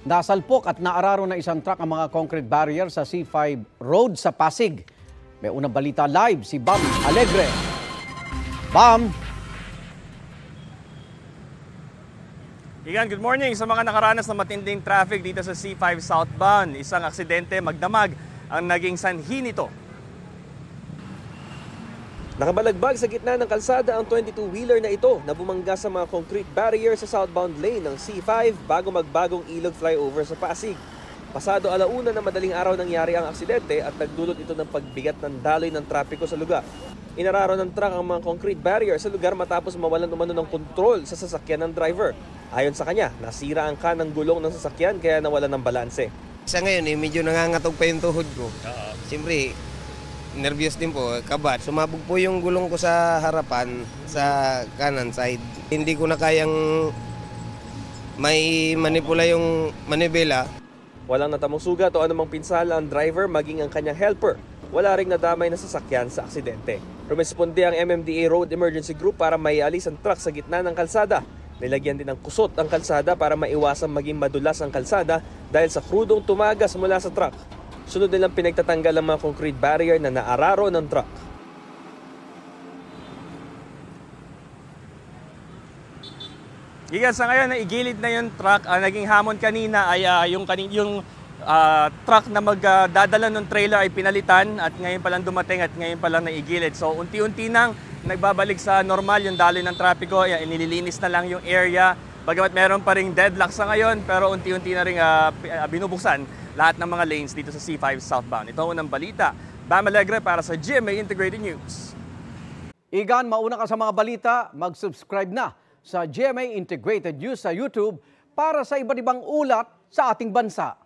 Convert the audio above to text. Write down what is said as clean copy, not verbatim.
Nasalpok at naararo na isang truck ang mga concrete barrier sa C5 Road sa Pasig. May unang balita live si Bam Alegre. Bam! Igan, good morning. Sa mga nakaranas ng matinding traffic dito sa C5 southbound, isang aksidente magdamag ang naging sanhi nito. Nakabalagbag sa gitna ng kalsada ang 22-wheeler na ito na bumangga sa mga concrete barrier sa southbound lane ng C5 bago magbagong ilog flyover sa Pasig. Pasado alauna na madaling araw nangyari ang aksidente at nagdulot ito ng pagbigat ng daloy ng trapiko sa lugar. Inararo ng truck ang mga concrete barrier sa lugar matapos mawalan umano ng kontrol sa sasakyan ng driver. Ayon sa kanya, nasira ang kanang gulong ng sasakyan kaya nawalan ng balanse. Sa ngayon, medyo nangangatog pa yung tuhod ko. Siyempre, nervyos din po, kabat. Sumabog po yung gulong ko sa harapan, sa kanan side. Hindi ko na kayang may manipula yung manibela. Walang natamong sugat o anumang pinsala ang driver maging ang kanyang helper. Wala ring nadamay na sasakyan sa aksidente. Rumesponde ang MMDA Road Emergency Group para maialis ang truck sa gitna ng kalsada. Nilagyan din ng kusot ang kalsada para maiwasang maging madulas ang kalsada dahil sa krudong tumagas mula sa truck. Sunod nilang pinagtatanggal ang mga concrete barrier na naararo ng truck. Igan, sa ngayon na igilid na yung truck. Naging hamon kanina ay yung truck na magdadala ng trailer ay pinalitan at ngayon pa lang dumating at ngayon pa lang naigilid. So unti-unti nang nagbabalik sa normal yung daloy ng trapiko. Inililinis na lang yung area. Bagamat meron pa ring deadlock sa ngayon pero unti-unti na rin binubuksan lahat ng mga lanes dito sa C5 southbound. Ito ang unang balita. Bam Alegre para sa GMA Integrated News. Igan, mauna ka sa mga balita, mag-subscribe na sa GMA Integrated News sa YouTube para sa iba't ibang ulat sa ating bansa.